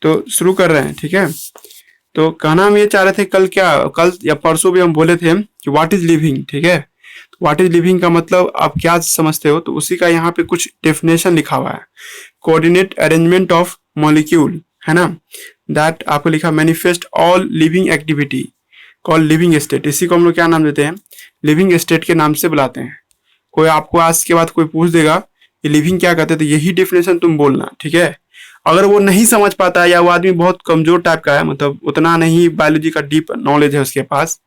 तो शुरू कर रहे हैं, ठीक है। तो कहना हम ये चाह रहे थे, कल या परसों भी हम बोले थे कि व्हाट इज लिविंग, ठीक है। व्हाट इज लिविंग का मतलब आप क्या समझते हो, तो उसी का यहाँ पे कुछ डेफिनेशन लिखा हुआ है। कोऑर्डिनेट अरेंजमेंट ऑफ मॉलिक्यूल, है ना, दैट आपको लिखा manifest all living activity call living state. इसी को हम लोग क्या नाम देते हैं, लिविंग स्टेट के नाम से बुलाते हैं। कोई आपको आज के बाद कोई पूछ देगा कि लिविंग क्या कहते हैं, तो यही डेफिनेशन तुम बोलना, ठीक है। अगर वो नहीं समझ पाता है या वो आदमी बहुत कमजोर टाइप का है, मतलब उतना नहीं बायोलॉजी का डीप नॉलेज है उसके पास,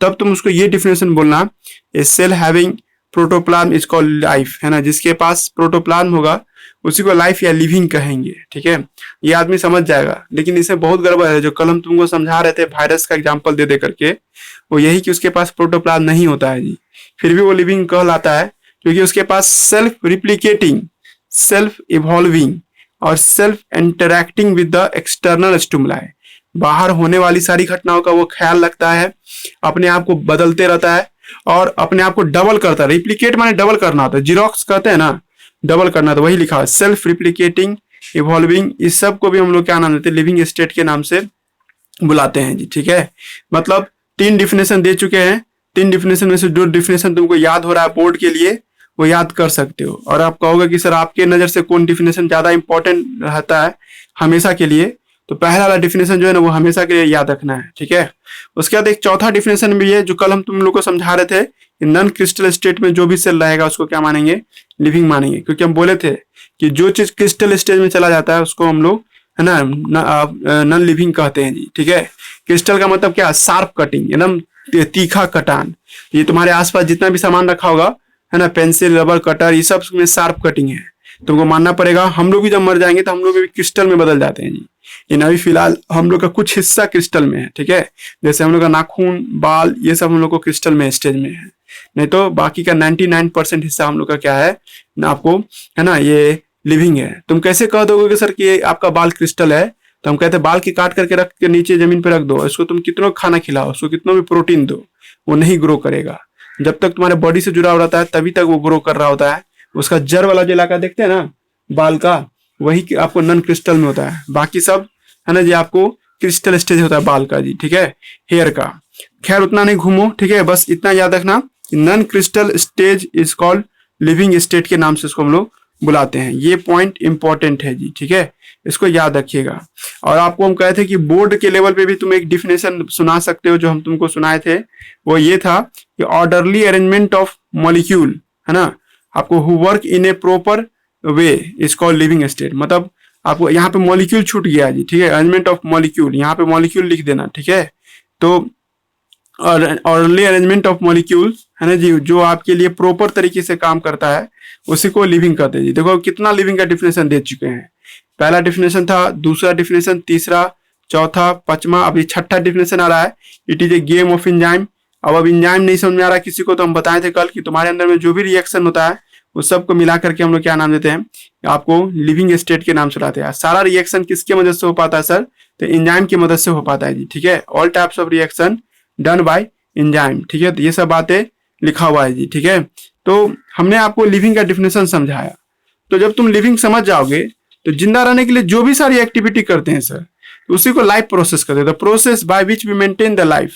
तब तुम उसको ये डिफिनेशन बोलना, a cell having protoplasm is called life, है ना। जिसके पास प्रोटोप्लाज्म होगा उसी को लाइफ या लिविंग कहेंगे, ठीक है। ये आदमी समझ जाएगा। लेकिन इसमें बहुत गड़बड़ है, जो कल हम तुमको समझा रहे थे वायरस का एग्जाम्पल दे दे करके, वो यही कि उसके पास प्रोटोप्लाज्म नहीं होता है जी, फिर भी वो लिविंग कहलाता है, क्योंकि उसके पास सेल्फ रिप्लिकेटिंग, सेल्फ इवॉल्विंग और self interacting with the external stimuli, बाहर होने वाली सारी घटनाओं का वो ख्याल रखता है, अपने आप को बदलते रहता है और अपने आप को डबल करता है। रिप्लिकेट माने डबल करना होता है, जीरोक्स कहते हैं ना, डबल करना, तो वही लिखा है सेल्फ रिप्लिकेटिंग, इवॉल्विंग। इस सब को भी हम लोग क्या नाम देते हैं, लिविंग स्टेट के नाम से बुलाते हैं जी, ठीक है। मतलब 3 डिफिनेशन दे चुके हैं, 3 डिफिनेशन में से जो डिफिनेशन तुमको याद हो रहा है बोर्ड के लिए वो याद कर सकते हो। और आप कहोगे कि सर आपके नजर से कौन डिफिनेशन ज्यादा इंपॉर्टेंट रहता है हमेशा के लिए, तो पहला वाला डिफिनेशन जो है ना वो हमेशा के लिए याद रखना है, ठीक है। उसके बाद एक चौथा डिफिनेशन भी है जो कल हम तुम लोग को समझा रहे थे, नॉन क्रिस्टल स्टेट में जो भी सेल रहेगा उसको क्या मानेंगे, लिविंग मानेंगे। क्योंकि हम बोले थे कि जो चीज क्रिस्टल स्टेज में चला जाता है उसको हम लोग, है ना, नॉन लिविंग कहते हैं जी, ठीक है। क्रिस्टल का मतलब क्या, शार्प कटिंग, एकदम तीखा कटान। ये तुम्हारे आसपास जितना भी सामान रखा होगा, है ना, पेंसिल, रबर, कटर, ये सब में शार्प कटिंग है। तुमको मानना पड़ेगा। हम लोग भी जब मर जाएंगे तो हम लोग भी क्रिस्टल में बदल जाते हैं जी। लेकिन अभी फिलहाल हम लोग का कुछ हिस्सा क्रिस्टल में है, ठीक है। जैसे हम लोग का नाखून, बाल, ये सब हम लोग को क्रिस्टल में स्टेज में है, नहीं तो बाकी का 99% हिस्सा हम लोग का क्या है ना, आपको, है ना, ये लिविंग है। तुम कैसे कह दोगे कि सर कि आपका बाल क्रिस्टल है, तो हम कहते हैं बाल की काट करके रख के नीचे जमीन पे रख दो, इसको तुम कितना खाना खिलाओ, उसको कितना भी प्रोटीन दो, वो नहीं ग्रो करेगा। जब तक तुम्हारे बॉडी से जुड़ा रहता है तभी तक वो ग्रो कर रहा होता है। उसका जड़ वाला जो इलाका देखते हैं ना बाल का, वही आपको नॉन क्रिस्टल में होता है। बाकी सब, है ना जी, आपको क्रिस्टल स्टेज होता है बाल का जी, ठीक है, हेयर का। खैर उतना नहीं घूमो, ठीक है, बस इतना याद रखना, non crystal stage is called living state के नाम से इसको हम लोग बुलाते हैं। ये पॉइंट इंपॉर्टेंट है जी, ठीक है, इसको याद रखिएगा। और आपको हम कहे थे कि बोर्ड के लेवल पे भी तुम एक डिफिनेशन सुना सकते हो, जो हम तुमको सुनाए थे वो ये था कि ऑर्डरली अरेंजमेंट ऑफ मॉलिक्यूल, है ना, आपको who work in A proper way is called living state. मतलब आपको यहाँ पे मॉलिक्यूल छूट गया जी, ठीक है, अरेंजमेंट ऑफ मॉलिक्यूल, यहाँ पे मॉलिक्यूल लिख देना, ठीक है। तो ऑर्डरली अरेंजमेंट ऑफ मॉलिक्यूल, है ना जी, जो आपके लिए प्रॉपर तरीके से काम करता है उसी को लिविंग कहते हैं जी। देखो कितना लिविंग का डिफिनेशन दे चुके हैं। पहला डिफिनेशन था, दूसरा डिफिनेशन, तीसरा, चौथा, पांचवा, अभी छठा डिफिनेशन आ रहा है, it is a game of enzyme. अब एंजाइम नहीं समझ में आ रहा किसी को, तो हम बताए थे कल कि तुम्हारे अंदर में जो भी रिएक्शन होता है उस सबको मिला करके हम लोग क्या नाम देते हैं, आपको लिविंग स्टेट के नाम से लाते हैं। सारा रिएक्शन किसके मदद से हो पाता है सर, तो एंजाइम की मदद से हो पाता है जी, ठीक है। All types of reaction done by enzyme, ठीक है। तो ये सब बातें लिखा हुआ है जी, ठीक है। तो हमने आपको लिविंग का डिफिनेशन समझाया। तो जब तुम लिविंग समझ जाओगे तो जिंदा रहने के लिए जो भी सारी एक्टिविटी करते हैं सर, तो उसी को लाइफ प्रोसेस कहते हैं। The process by which we maintain the life,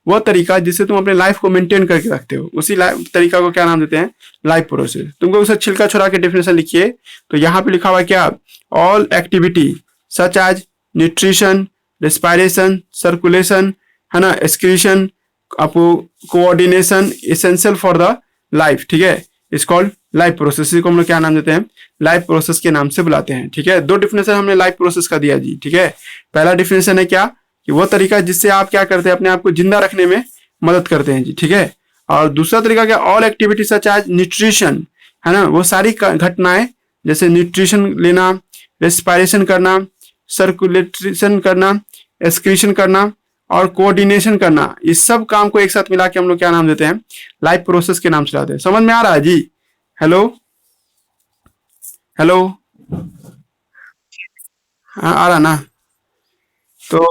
वह तरीका जिससे तुम अपने लाइफ को मेंटेन करके रखते हो, उसी तरीका को क्या नाम देते हैं, लाइफ प्रोसेस। तुमको उसे छिलका छोड़ा के डेफिनेशन लिखिए, तो यहाँ पे लिखा हुआ क्या, all activity such as nutrition, respiration, circulation, है ना, एक्सक्रीशन, आपको coordination essential for the life, ठीक है, इज कॉल्ड लाइफ प्रोसेस। को हम लोग क्या नाम देते हैं, लाइफ प्रोसेस के नाम से बुलाते हैं, ठीक है। 2 डिफिनेशन हमने लाइफ प्रोसेस का दिया जी, ठीक है। पहला डिफिनेशन है क्या, कि वो तरीका जिससे आप क्या करते हैं, अपने आप को जिंदा रखने में मदद करते हैं जी, ठीक है। और दूसरा तरीका क्या, all activity such as nutrition, है ना, वो सारी घटनाएं जैसे न्यूट्रिशन लेना, रेस्पिरेशन करना, सर्कुलेशन करना, एक्सक्रीशन करना और कोऑर्डिनेशन करना, इस सब काम को एक साथ मिला के हम लोग क्या नाम देते हैं, लाइफ प्रोसेस के नाम से लाते हैं। समझ में आ रहा है जी, हेलो हेलो, हाँ आ रहा ना। तो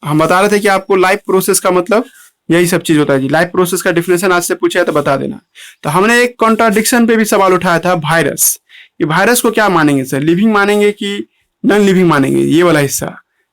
हम बता रहे थे कि आपको लाइफ प्रोसेस का मतलब यही सब चीज होता है जी। लाइफ प्रोसेस का डिफिनेशन आज से पूछा है तो बता देना। तो हमने एक कॉन्ट्राडिक्शन पे भी सवाल उठाया था, वायरस। ये वायरस को क्या मानेंगे सर, लिविंग मानेंगे कि नॉन लिविंग मानेंगे, ये वाला हिस्सा।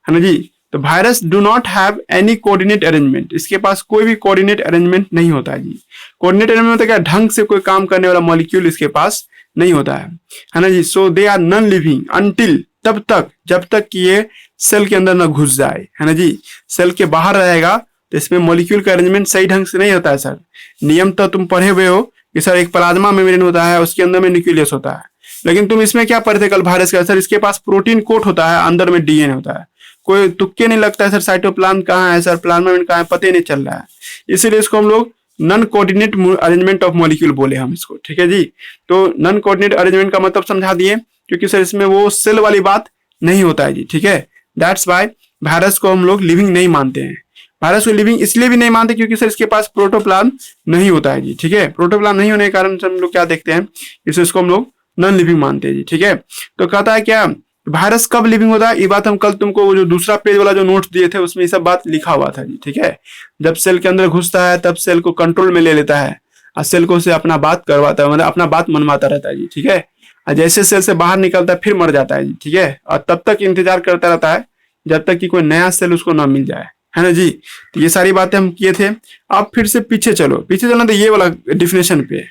है ना जी। तो virus do not have any coordinate arrangement, इसके पास कोई भी कोऑर्डिनेट अरेंजमेंट नहीं होता है जी। कोऑर्डिनेट अरेंजमेंट मतलब क्या, ढंग से कोई काम करने वाला मॉलिक्यूल इसके पास नहीं होता है ना जी। So they are non living until, तब तक जब तक कि ये सेल के अंदर ना घुस जाए, है ना जी। सेल के बाहर रहेगा तो इसमें मॉलिक्यूल का अरेंजमेंट सही ढंग से नहीं होता है सर। नियम तो तुम पढ़े हुए हो कि सर एक प्लाज्मा मेम्ब्रेन होता है, उसके अंदर में न्यूक्लियस होता है, लेकिन तुम इसमें क्या पढ़ते कल वायरस का, सर इसके पास प्रोटीन कोट होता है, अंदर में डीएनए होता है। कोई तुक्के नहीं लगता है सर साइटोप्लाज्म कहाँ है सर, प्लाज्मा मेम्ब्रेन कहाँ है, पता ही नहीं चल रहा है। इसीलिए इसको हम लोग non coordinate arrangement of molecule बोले हम इसको, ठीक है जी। तो नॉन कोऑर्डिनेट अरेंजमेंट का मतलब समझा दिए, क्योंकि सर इसमें वो सेल वाली बात नहीं होता है जी, ठीक है। दैट्स वाई वायरस को हम लोग लिविंग नहीं मानते हैं। वायरस को लिविंग इसलिए भी नहीं मानते क्योंकि सर इसके पास प्रोटोप्लाज्म नहीं होता है जी, ठीक है। प्रोटोप्लाज्म नहीं होने के कारण हम लोग क्या देखते हैं, इसको हम लोग नॉन लिविंग मानते हैं जी, ठीक है। तो कहता है क्या, वायरस कब लिविंग होता है, ये बात हम कल तुमको वो जो दूसरा पेज वाला जो नोट्स दिए थे उसमें ये सब बात लिखा हुआ था जी, ठीक है। जब सेल के अंदर घुसता है तब सेल को कंट्रोल में ले लेता है और सेल को से अपना बात करवाता है, मतलब अपना बात मनवाता रहता है जी, ठीक है। और जैसे सेल से बाहर निकलता है फिर मर जाता है जी, ठीक है। और तब तक इंतजार करता रहता है जब तक कि कोई नया सेल उसको ना मिल जाए, है ना जी। तो ये सारी बातें हम किए थे। अब फिर से पीछे चलो, पीछे चलना तो ये वाला डिफिनेशन पे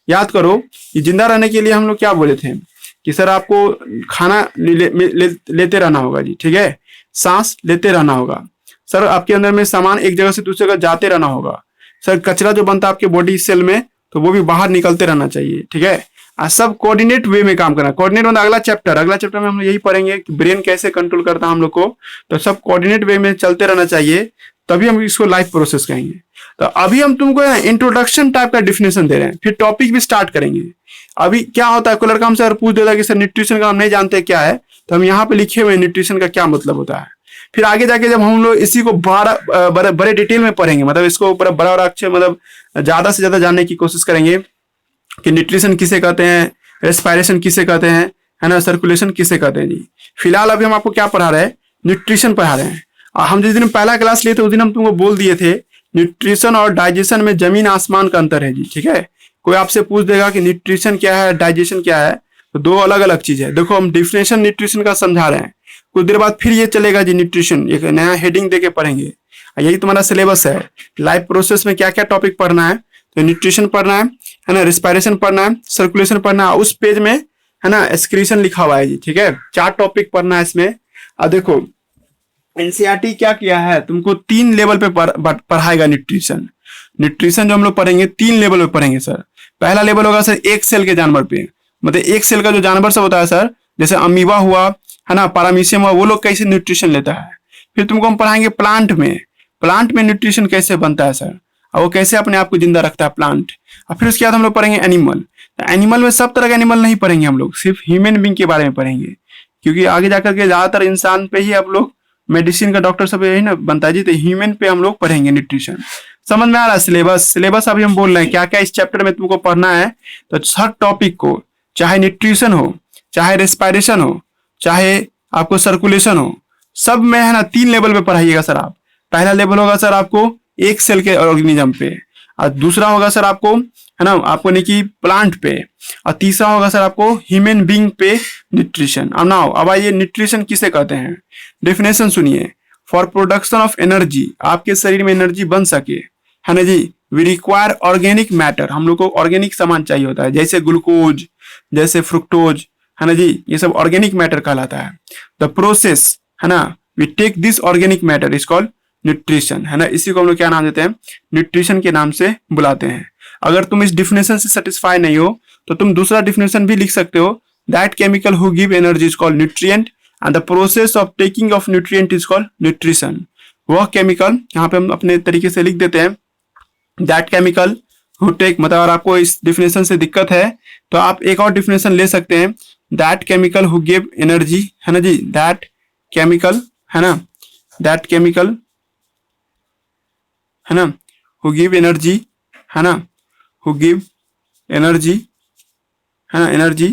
याद करो कि जिंदा रहने के लिए हम लोग क्या बोले थे कि सर आपको खाना लेते रहना होगा जी, ठीक है। सांस लेते रहना होगा सर, आपके अंदर में सामान एक जगह से दूसरी जगह जाते रहना होगा सर। कचरा जो बनता है आपके बॉडी सेल में तो वो भी बाहर निकलते रहना चाहिए, ठीक है। और सब कोऑर्डिनेट वे में काम करना। कोऑर्डिनेट मतलब अगला चैप्टर में हम यही पढ़ेंगे कि ब्रेन कैसे कंट्रोल करता है हम लोग को। तो सब कोऑर्डिनेट वे में चलते रहना चाहिए, तभी हम इसको लाइफ प्रोसेस कहेंगे। तो अभी हम तुमको इंट्रोडक्शन टाइप का डिफिनेशन दे रहे हैं, फिर टॉपिक भी स्टार्ट करेंगे। अभी क्या होता है, कोई लड़का हमसे अगर पूछ देता है कि सर न्यूट्रिशन का हम नहीं जानते क्या है, तो हम यहाँ पे लिखे हुए न्यूट्रिशन का क्या मतलब होता है। फिर आगे जाके जब हम लोग इसी को बड़े डिटेल में पढ़ेंगे, मतलब इसको बड़ा अक्षर मतलब ज्यादा से ज्यादा जानने की कोशिश करेंगे कि न्यूट्रिशन किसे कहते हैं, रेस्पिरेशन किसे कहते हैं, है ना, सर्कुलेशन किसे कहते हैं जी। फिलहाल अभी हम आपको क्या पढ़ा रहे हैं, न्यूट्रिशन पढ़ा रहे हैं। और हम जिस दिन पहला क्लास लिए थे उस दिन हम तुमको बोल दिए थे न्यूट्रिशन और डाइजेशन में जमीन आसमान का अंतर है जी, ठीक है। कोई आपसे पूछ देगा कि न्यूट्रिशन क्या है, डाइजेशन क्या है, तो दो अलग अलग चीज है। देखो हम डिफिनेशन न्यूट्रिशन का समझा रहे हैं, कुछ देर बाद फिर ये चलेगा जी न्यूट्रिशन, एक नया हेडिंग देके पढ़ेंगे। यही तुम्हारा सिलेबस है, लाइफ प्रोसेस में क्या क्या टॉपिक पढ़ना है। तो न्यूट्रिशन पढ़ना है ना, रेस्पिरेशन पढ़ना है, सर्कुलेशन पढ़ना है, उस पेज में है ना एक्सक्रीशन लिखा हुआ है जी, ठीक है। 4 टॉपिक पढ़ना है इसमें। अब देखो एनसीईआरटी क्या किया है, तुमको 3 लेवल पे पढ़ाएगा न्यूट्रिशन। न्यूट्रिशन जो हम लोग पढ़ेंगे 3 लेवल पे पढ़ेंगे सर। पहला लेवल होगा सर एक सेल के जानवर पे, मतलब एक सेल का जो जानवर सब होता है सर, जैसे अमीबा हुआ है ना, पारामीशियम हुआ, वो लोग कैसे न्यूट्रिशन लेता है। फिर तुमको हम पढ़ाएंगे प्लांट में न्यूट्रिशन कैसे बनता है सर, और वो कैसे अपने आप को जिंदा रखता है प्लांट। और फिर उसके बाद हम लोग पढ़ेंगे एनिमल। तो एनिमल में सब तरह के एनिमल नहीं पढ़ेंगे हम लोग, सिर्फ ह्यूमन बींग के बारे में पढ़ेंगे, क्योंकि आगे जाकर के ज्यादातर इंसान पे ही आप लोग मेडिसिन का डॉक्टर सब यही ना बनता है जी। तो ह्यूमन पे हम लोग पढ़ेंगे न्यूट्रिशन। समझ में आ रहा है सिलेबस अभी हम बोल रहे हैं क्या क्या इस चैप्टर में तुमको पढ़ना है। तो हर टॉपिक को, चाहे न्यूट्रिशन हो, चाहे रेस्पिरेशन हो, चाहे आपको सर्कुलेशन हो, सब में है ना 3 लेवल पे पढ़ाइएगा सर आप। पहला लेवल होगा सर आपको एक सेल के ऑर्गेनिज्म पे, और दूसरा होगा सर आपको है ना आपको नहीं कि प्लांट पे, और तीसरा होगा सर आपको ह्यूमन बींग पे न्यूट्रिशन। अब आइए न्यूट्रिशन किसे कहते हैं, डेफिनेशन सुनिए। फॉर प्रोडक्शन ऑफ एनर्जी, आपके शरीर में एनर्जी बन सके, है ना जी, वी रिक्वायर ऑर्गेनिक मैटर, हम लोग को ऑर्गेनिक सामान चाहिए होता है, जैसे ग्लूकोज, जैसे फ्रुक्टोज, है ना जी, ये सब ऑर्गेनिक मैटर कहलाता है। द प्रोसेस है ना, we take this organic matter is called nutrition, है ना। इसी को हम लोग क्या नाम देते हैं, न्यूट्रिशन के नाम से बुलाते हैं। अगर तुम इस डिफिनेशन से सेटिस्फाई नहीं हो तो तुम दूसरा डिफिनेशन भी लिख सकते हो, that chemical who give energy is called nutrient and the process of taking of nutrient is called nutrition. वह केमिकल, यहाँ पे हम अपने तरीके से लिख देते हैं, दैट केमिकल हु टेक, मतलब अगर आपको इस डिफिनेशन से दिक्कत है तो आप एक और डिफिनेशन ले सकते हैं, that chemical who give energy, है ना जी, दैट केमिकल, है ना, दैट केमिकल, है ना, हु गिव एनर्जी, है ना, हु गिव एनर्जी, है ना, एनर्जी,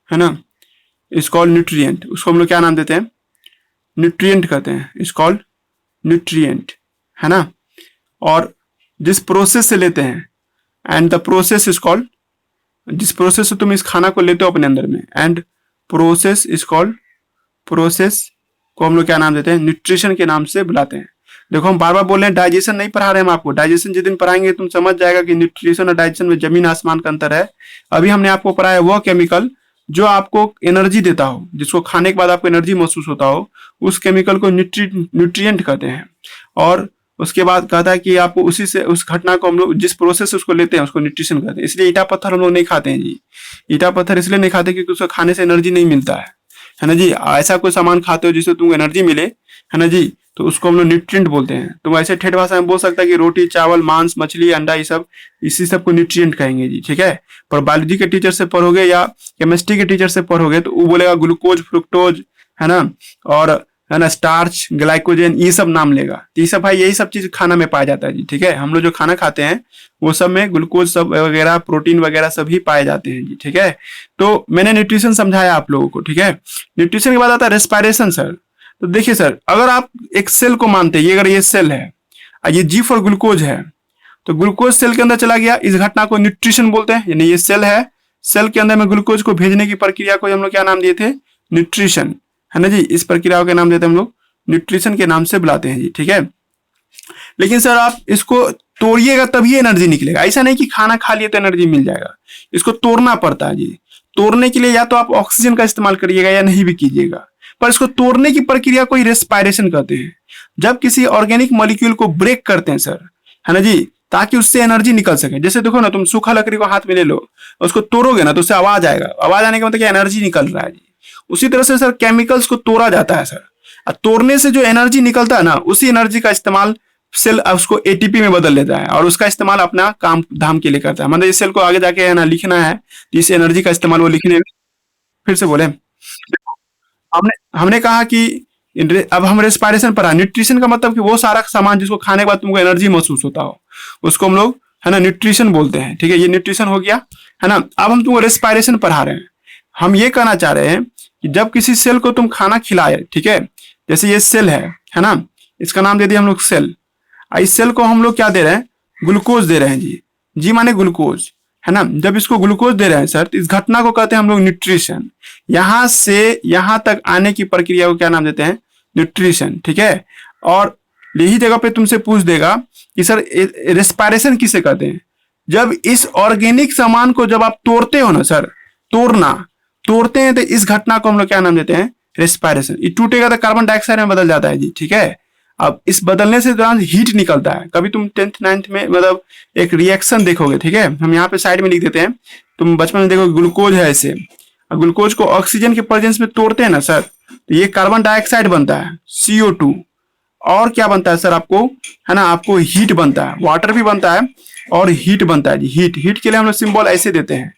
है ना, इज कॉल्ड न्यूट्रिएंट। उसको हम लोग क्या नाम देते हैं, न्यूट्रिएंट कहते हैं, इज कॉल्ड न्यूट्रिएंट, है ना। और जिस प्रोसेस से लेते हैं, and the process is called, जिस प्रोसेस से तुम इस खाना को लेते हो अपने अंदर में, and process is called process को हम लोग क्या नाम देते हैं, न्यूट्रिशन के नाम से बुलाते हैं। देखो हम बार बार बोल रहे हैं, डाइजेशन नहीं पढ़ा रहे हम आपको, डाइजेशन जिस दिन पढ़ाएंगे तुम समझ जाएगा कि न्यूट्रिशन और डाइजेशन में जमीन आसमान का अंतर है। अभी हमने आपको पढ़ाया वह केमिकल जो आपको एनर्जी देता हो, जिसको खाने के बाद आपको एनर्जी महसूस होता हो, उस केमिकल को न्यूट्रिएंट कहते हैं। और उसके बाद कहता है कि आपको उसी से उस घटना को हम लोग जिस प्रोसेस से उसको लेते हैं उसको न्यूट्रिशन कहते हैं। इसलिए ईटा पत्थर हम लोग नहीं खाते हैं जी। ईटा पत्थर इसलिए नहीं खाते क्योंकि उसको खाने से एनर्जी नहीं मिलता है ना जी। ऐसा कोई सामान खाते हो जिससे तुमको एनर्जी मिले, है ना जी, तो उसको हम लोग न्यूट्रिएंट बोलते हैं। तुम ऐसे ठेठ भाषा में बोल सकता है कि रोटी चावल मांस मछली अंडा ये सब, इसी सब को न्यूट्रिएंट कहेंगे जी, ठीक है। पर बायोलॉजी के टीचर से पढ़ोगे या केमिस्ट्री के टीचर से पढ़ोगे तो वो बोलेगा ग्लूकोज फ्रुक्टोज, है ना, और है ना स्टार्च ग्लाइकोजन, ये सब नाम लेगा। तो ये सब भाई यही सब चीज खाना में पाया जाता है जी, ठीक है। हम लोग जो खाना खाते हैं वो सब में ग्लूकोज सब वगैरह प्रोटीन वगैरह सभी पाए जाते हैं जी, ठीक है। तो मैंने न्यूट्रिशन समझाया आप लोगों को, ठीक है। न्यूट्रिशन के बाद आता है रेस्पिरेशन सर। तो देखिए सर, अगर आप एक सेल को मानते हैं, ये अगर ये सेल है और ये जी फॉर ग्लूकोज है, तो ग्लूकोज सेल के अंदर चला गया, इस घटना को न्यूट्रिशन बोलते हैं। यानी ये सेल है, सेल के अंदर में ग्लूकोज को भेजने की प्रक्रिया को हम लोग क्या नाम दिए थे, न्यूट्रिशन, है ना जी। इस प्रक्रिया के नाम देते हैं हम लोग न्यूट्रिशन के नाम से बुलाते हैं जी, ठीक है। लेकिन सर आप इसको तोड़िएगा तभी एनर्जी निकलेगा, ऐसा नहीं कि खाना खा लिए तो एनर्जी मिल जाएगा। इसको तोड़ना पड़ता है जी। तोड़ने के लिए या तो आप ऑक्सीजन का इस्तेमाल करिएगा या नहीं भी कीजिएगा, पर इसको तोड़ने की प्रक्रिया को रेस्पिरेशन कहते हैं। जब किसी ऑर्गेनिक मॉलिक्यूल को ब्रेक करते हैं सर, है ना जी, ताकि उससे एनर्जी निकल सके। जैसे देखो ना, तुम सूखा लकड़ी को हाथ में ले लो, उसको तोड़ोगे ना तो उससे आवाज आएगा, आवाज आने का मतलब क्या, एनर्जी निकल रहा है जी। उसी तरह से सर केमिकल्स को तोड़ा जाता है सर, और तोड़ने से जो एनर्जी निकलता है ना, उसी एनर्जी का इस्तेमाल सेल उसको एटीपी में बदल लेता है और उसका इस्तेमाल अपना काम धाम के लिए करता है। मतलब इस सेल को आगे जाके है ना लिखना है, इस एनर्जी का इस्तेमाल वो लिखने में, फिर से बोले, हमने हमने कहा कि अब हम रेस्पिरेशन पर, न्यूट्रिशन का मतलब कि वो सारा सामान जिसको खाने के बाद तुमको एनर्जी महसूस होता हो, उसको हम लोग है ना न्यूट्रिशन बोलते हैं, ठीक है। ये न्यूट्रिशन हो गया, है ना। अब हम तुमको रेस्पिरेशन पढ़ा रहे हैं। हम ये कहना चाह रहे हैं कि जब किसी सेल को तुम खाना खिलाए, ठीक है, जैसे ये सेल है ना, इसका नाम दे दिया हम लोग सेल। इस सेल को हम लोग क्या दे रहे हैं, ग्लूकोज दे रहे हैं जी। जी माने ग्लूकोज, है ना। जब इसको ग्लूकोज दे रहे हैं सर, तो इस घटना को कहते हैं हम लोग न्यूट्रिशन। यहां से यहां तक आने की प्रक्रिया को क्या नाम देते हैं, न्यूट्रिशन, ठीक है। और यही जगह पे तुमसे पूछ देगा कि सर रेस्पिरेशन किसे कहते हैं, जब इस ऑर्गेनिक सामान को जब आप तोड़ते हो ना सर, तोड़ते हैं, तो इस घटना को हम लोग क्या नाम देते हैं, रेस्पिरेशन। ये टूटेगा तो कार्बन डाइऑक्साइड में बदल जाता है जी, ठीक है। अब इस बदलने से दौरान हीट निकलता है। कभी तुम 10th 9th में मतलब एक रिएक्शन देखोगे, ठीक है, हम यहाँ पे साइड में लिख देते हैं, तुम बचपन में देखोगे ग्लूकोज है ऐसे, ग्लूकोज को ऑक्सीजन के प्रेजेंस में तोड़ते हैं ना सर, तो ये कार्बन डाइऑक्साइड बनता है CO2। और क्या बनता है सर आपको, है ना, आपको हीट बनता है, वाटर भी बनता है और हीट बनता है जी। हीट के लिए हम लोग सिंबल ऐसे देते हैं,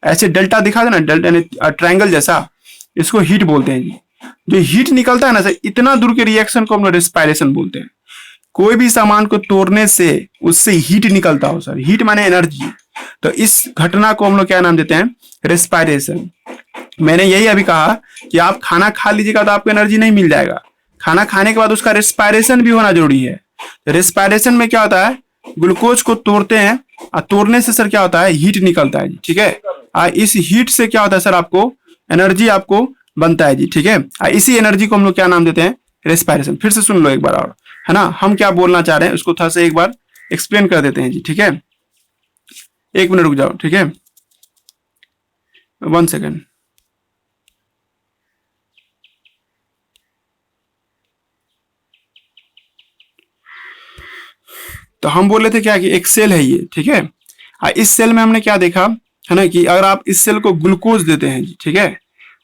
ऐसे डेल्टा दिखा देना, डेल्टा ट्रायंगल जैसा, इसको हीट बोलते हैं जी। जो हीट निकलता है ना सर, इतना दूर के रिएक्शन को हम लोग रेस्पिरेशन बोलते हैं। कोई भी सामान को तोड़ने से उससे हीट निकलता हो सर, हीट माने एनर्जी, तो इस घटना को हम लोग क्या नाम देते हैं, रेस्पिरेशन। मैंने यही अभी कहा कि आप खाना खा लीजिएगा तो आपको एनर्जी नहीं मिल जाएगा, खाना खाने के बाद उसका रेस्पिरेशन भी होना जरूरी है। रेस्पिरेशन में क्या होता है, ग्लूकोज को तोड़ते हैं और तोड़ने से सर क्या होता है, हीट निकलता है जी, ठीक है। इस हीट से क्या होता है सर, आपको एनर्जी आपको बनता है जी, ठीक है। इसी एनर्जी को हम लोग क्या नाम देते हैं, रेस्पिरेशन। फिर से सुन लो एक बार और, है ना, हम क्या बोलना चाह रहे हैं उसको थोड़ा सा एक बार एक्सप्लेन कर देते हैं जी, ठीक है। 1 मिनट रुक जाओ, ठीक है, 1 सेकेंड। तो हम बोल रहे थे क्या कि एक सेल है ये, ठीक है। इस सेल में हमने क्या देखा, है ना, कि अगर आप इस सेल को ग्लूकोज देते हैं जी, ठीक है,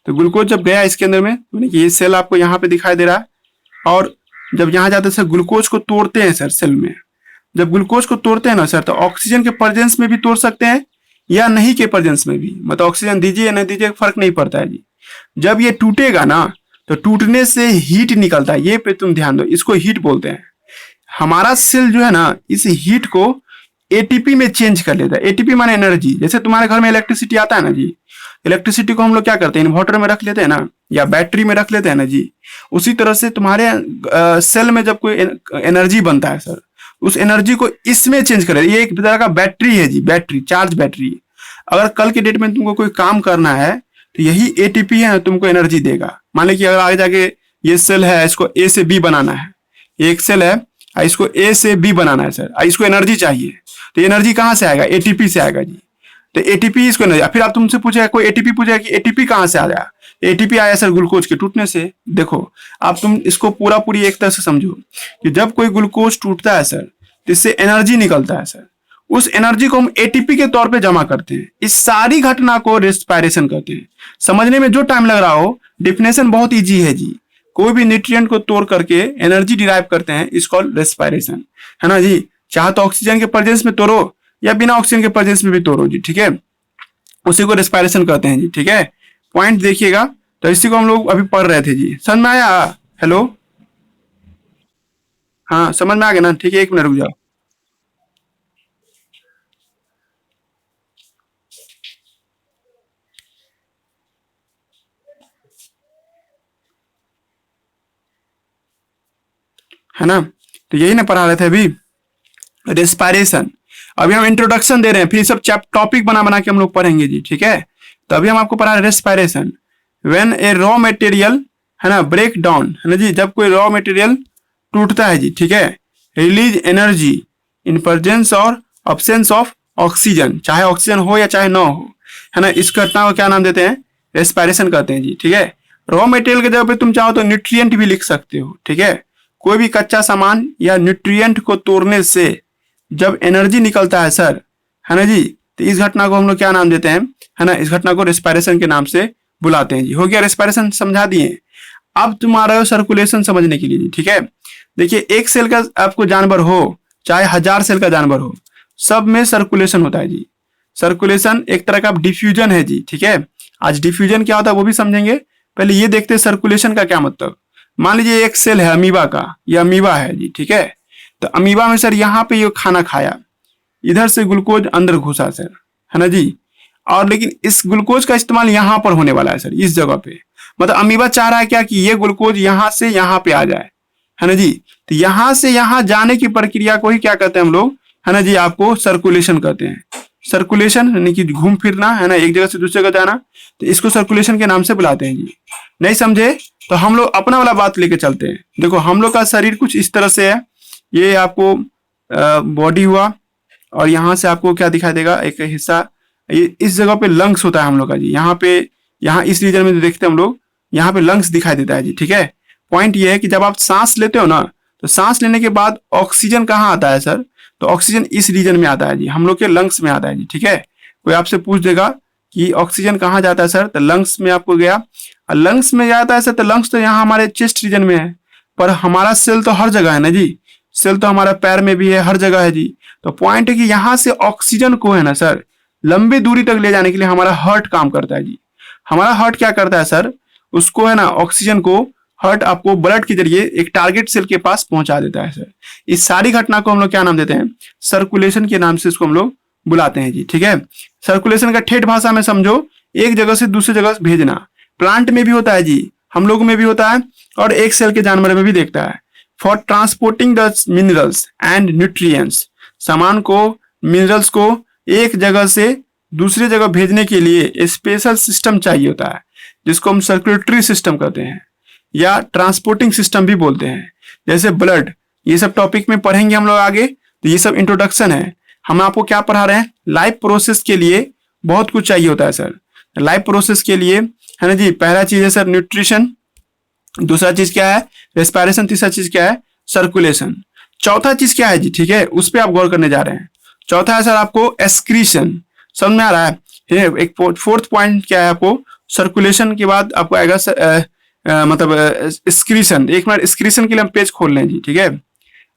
तो ग्लूकोज जब गया इसके अंदर में, यानी कि ये सेल आपको यहाँ पे दिखाई दे रहा है, और जब यहाँ जाते हैं सर ग्लूकोज को तोड़ते हैं सर सेल में, जब ग्लूकोज को तोड़ते हैं ना सर, तो ऑक्सीजन के प्रेजेंस में भी तोड़ सकते हैं या नहीं के प्रेजेंस में भी, मतलब ऑक्सीजन दीजिए या नहीं दीजिए फर्क नहीं पड़ता है जी। जब ये टूटेगा ना, तो टूटने से हीट निकलता है, ये पे तुम ध्यान दो, इसको हीट बोलते हैं। हमारा सेल जो है ना, इस हीट को एटीपी में चेंज कर लेता है। एटीपी माने एनर्जी। जैसे तुम्हारे घर में इलेक्ट्रिसिटी आता है ना जी, इलेक्ट्रिसिटी को हम लोग क्या करते हैं, इन्वर्टर में रख लेते हैं ना, या बैटरी में रख लेते हैं ना जी। उसी तरह से तुम्हारे सेल में जब कोई एनर्जी बनता है सर, उस एनर्जी को इसमें चेंज करे। ये एक तरह का बैटरी है जी, बैटरी, चार्ज बैटरी। अगर कल के डेट में तुमको कोई काम करना है तो यही एटीपी है तुमको एनर्जी देगा। मान लीजिए अगर आगे जाके ये सेल है, इसको ए से बी बनाना है, एक सेल है इसको ए से बी बनाना है सर, इसको एनर्जी चाहिए, तो एनर्जी कहाँ से आएगा? एटीपी से आएगा जी। तो एटीपी इसको एनर्जी, फिर आप तुमसे पूछेगा कोई एटीपी पूछेगा कि एटीपी कहाँ से आया? एटीपी आया सर ग्लूकोज के टूटने से। देखो आप तुम इसको पूरा पूरी एक तरह से समझो कि जब कोई ग्लूकोज टूटता है सर तो इससे एनर्जी निकलता है सर, उस एनर्जी को हम एटीपी के तौर पे जमा करते हैं। इस सारी घटना को रेस्पिरेशन कहते हैं। समझने में जो टाइम लग रहा हो, डेफिनेशन बहुत इजी है जी। कोई भी न्यूट्रिएंट को तोड़ करके एनर्जी डिराइव करते हैं, इस कॉल्ड रेस्पिरेशन, है ना जी। चाहे तो ऑक्सीजन के प्रेजेंस में तोड़ो या बिना ऑक्सीजन के प्रेजेंस में भी तोड़ो जी, ठीक है, उसी को रेस्पिरेशन कहते हैं जी, ठीक है। पॉइंट देखिएगा, तो इसी को हम लोग अभी पढ़ रहे थे जी, समझ में आया? हेलो, हाँ समझ में आ गया ना? ठीक है, एक मिनट रुक जाओ। है ना, तो यही ना पढ़ा रहे थे अभी, रेस्पिरेशन। अभी हम इंट्रोडक्शन दे रहे हैं, फिर सब टॉपिक बना बना के हम लोग पढ़ेंगे जी, ठीक है। तो अभी हम आपको पढ़ा रहे respiration. When A raw material, है ना, ब्रेक डाउन, है ना जी, जब कोई रॉ मटेरियल टूटता है जी, ठीक है, रिलीज एनर्जी इन प्रेजेंस और अब्सेंस ऑफ ऑक्सीजन, चाहे ऑक्सीजन हो या चाहे ना हो, है ना, इस घटना को क्या नाम देते हैं? रेस्पिरेशन कहते हैं जी, ठीक है। रॉ मटेरियल के जगह पे तुम चाहो तो न्यूट्रिएंट भी लिख सकते हो, ठीक है। कोई भी कच्चा सामान या न्यूट्रिएंट को तोड़ने से जब एनर्जी निकलता है सर, है ना जी, तो इस घटना को हम लोग क्या नाम देते हैं? है ना, इस घटना को रेस्पिरेशन के नाम से बुलाते हैं जी। हो गया, रेस्पिरेशन समझा दिए। अब तुम आ रहे हो सर्कुलेशन समझने के लिए जी, ठीक है। देखिए एक सेल का आपको जानवर हो चाहे 1000 सेल का जानवर हो, सब में सर्कुलेशन होता है जी। सर्कुलेशन एक तरह का डिफ्यूजन है जी, ठीक है। आज डिफ्यूजन क्या होता है वो भी समझेंगे, पहले ये देखते हैं सर्कुलेशन का क्या मतलब। मान लीजिए एक सेल है अमीबा का, ये अमीबा है जी, ठीक है। तो अमीबा में सर यहाँ पे ये खाना खाया, इधर से ग्लूकोज अंदर घुसा सर, है ना जी, और लेकिन इस ग्लूकोज का इस्तेमाल यहाँ पर होने वाला है सर, इस जगह पे। मतलब अमीबा चाह रहा है क्या कि ये ग्लूकोज यहाँ से यहाँ पे आ जाए, है ना जी। तो यहाँ से यहाँ जाने की प्रक्रिया को ही क्या कहते हैं हम लोग? है ना जी, आपको सर्कुलेशन कहते हैं। सर्कुलेशन यानी कि घूम फिरना, है ना, एक जगह से दूसरी जगह जाना, तो इसको सर्कुलेशन के नाम से बुलाते हैं जी। नहीं समझे तो हम लोग अपना वाला बात लेके चलते हैं। देखो हम लोग का शरीर कुछ इस तरह से है, ये आपको बॉडी हुआ, और यहाँ से आपको क्या दिखाई देगा? एक हिस्सा, ये इस जगह पे लंग्स होता है हम लोग का जी। यहाँ पे, यहाँ इस रीजन में जो देखते हैं हम लोग, यहाँ पे लंग्स दिखाई देता है जी, ठीक है। पॉइंट ये है कि जब आप सांस लेते हो ना, तो सांस लेने के बाद ऑक्सीजन कहाँ आता है सर? तो ऑक्सीजन इस रीजन में आता है जी, हम लोग के लंग्स में आता है जी, ठीक है। कोई आपसे पूछ देगा कि ऑक्सीजन कहाँ जाता है सर, तो लंग्स में आपको गया, और लंग्स में जाता है सर, तो लंग्स तो यहाँ हमारे चेस्ट रीजन में है, पर हमारा सेल तो हर जगह है ना जी। सेल तो हमारा पैर में भी है, हर जगह है जी। तो पॉइंट है कि यहाँ से ऑक्सीजन को, है ना सर, लंबी दूरी तक ले जाने के लिए हमारा हार्ट काम करता है जी। हमारा हार्ट क्या करता है सर? उसको, है ना, ऑक्सीजन को हार्ट आपको ब्लड के जरिए एक टारगेट सेल के पास पहुंचा देता है सर। इस सारी घटना को हम लोग क्या नाम देते हैं? सर्कुलेशन के नाम से इसको हम लोग बुलाते हैं जी, ठीक है। सर्कुलेशन का ठेठ भाषा में समझो, एक जगह से दूसरी जगह भेजना। प्लांट में भी होता है जी, हम लोग में भी होता है, और एक सेल के जानवर में भी देखता है। For transporting the minerals and nutrients, सामान को, मिनरल्स को एक जगह से दूसरी जगह भेजने के लिए स्पेशल सिस्टम चाहिए होता है, जिसको हम सर्कुलेटरी सिस्टम कहते हैं, या ट्रांसपोर्टिंग सिस्टम भी बोलते हैं। जैसे ब्लड, ये सब टॉपिक में पढ़ेंगे हम लोग आगे, तो ये सब इंट्रोडक्शन है। हम आपको क्या पढ़ा रहे हैं? लाइफ प्रोसेस के लिए बहुत कुछ चाहिए होता है सर। लाइफ प्रोसेस के लिए, है ना जी, पहला चीज है सर न्यूट्रिशन, दूसरा चीज क्या है? रेस्पिरेशन, तीसरा चीज क्या है? सर्कुलेशन। चौथा चीज क्या है जी, ठीक है, उस पर आप गौर करने जा रहे हैं। चौथा है सर आपको एक्सक्रीशन, समझ में आ रहा है? एक फोर्थ पॉइंट क्या है आपको? सर्कुलेशन के बाद आपको आएगा मतलब एक्सक्रीशन। एक मिनट, एक्सक्रीशन के लिए हम पेज खोल लें जी, ठीक है।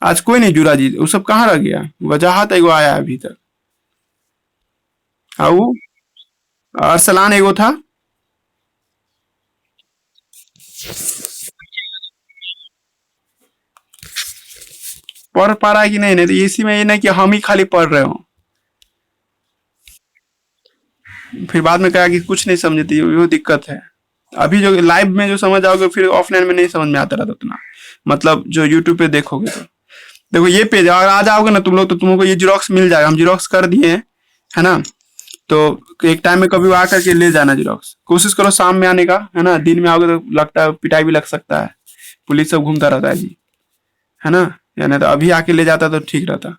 आज कोई नहीं जुड़ा जी, वो सब कहाँ रह गया? वजाहत एगो आया अभी तक, आओ, अरसलान एगो था। पढ़ पा रहा है कि नहीं? नहीं तो इसी में ये नहीं कि हम ही खाली पढ़ रहे हो, फिर बाद में कहा कि कुछ नहीं समझे, थी वो दिक्कत है। अभी जो लाइव में जो समझ आओगे, फिर ऑफलाइन में नहीं समझ में आता रहता उतना, मतलब जो यूट्यूब पे देखोगे तो। देखो ये पेज, अगर आ जाओगे ना तुम लोग, तो तुमको ये जीरोक्स मिल जाएगा, हम जीरोक्स कर दिए हैं, है ना। तो एक टाइम में कभी आ करके ले जाना जेरोक्स। कोशिश करो शाम में आने का, है ना, दिन में आओगे तो लगता है पिटाई भी लग सकता है, पुलिस सब घूमता रहता है जी, है ना, या नहीं तो अभी आके ले जाता तो ठीक रहता।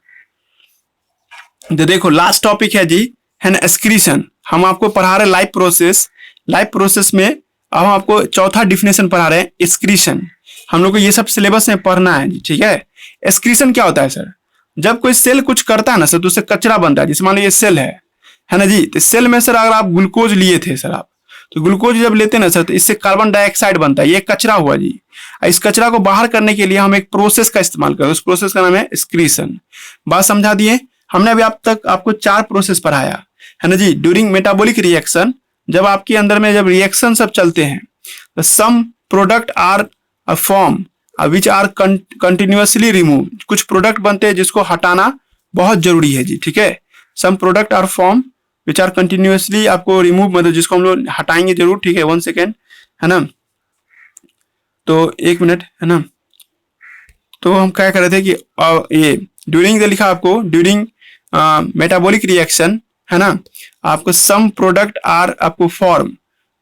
तो देखो लास्ट टॉपिक है जी, है ना, एक्सक्रीशन। हम आपको पढ़ा रहे लाइफ प्रोसेस। लाइफ प्रोसेस में अब हम आपको चौथा डिफिनेशन पढ़ा रहे हैं, एक्सक्रीशन। हम लोग को ये सब सिलेबस में पढ़ना है जी, ठीक है। एक्सक्रीशन क्या होता है सर? जब कोई सेल कुछ करता है ना सर, तो उससे कचरा बनता है। जैसे मान लो ये सेल है ना जी, तो सेल में सर अगर आप ग्लूकोज लिए थे सर आप, तो ग्लूकोज जब लेते हैं ना सर, तो इससे कार्बन डाइऑक्साइड बनता है, ये कचरा हुआ जी। इस कचरा को बाहर करने के लिए हम एक प्रोसेस का इस्तेमाल करते हैं, उस प्रोसेस का नाम है एक्सक्रीशन। बात समझा दिए? हमने अभी आप तक आपको 4 प्रोसेस पढ़ाया, है ना जी। ड्यूरिंग मेटाबॉलिक रिएक्शन, जब आपके अंदर में जब रिएक्शन सब चलते हैं, तो some product are a form which are continuously remove. कुछ प्रोडक्ट बनते हैं जिसको हटाना बहुत जरूरी है जी, ठीक है। Some product are form which are continuously, आपको रिमूव मतलब जिसको हम लोग हटाएंगे जरूर, ठीक है। 1 सेकेंड, है ना, तो 1 मिनट, है ना। तो हम क्या कर रहे थे कि ये ड्यूरिंग लिखा आपको, ड्यूरिंग मेटाबॉलिक रिएक्शन, है ना, आपको सम प्रोडक्ट आर आपको फॉर्म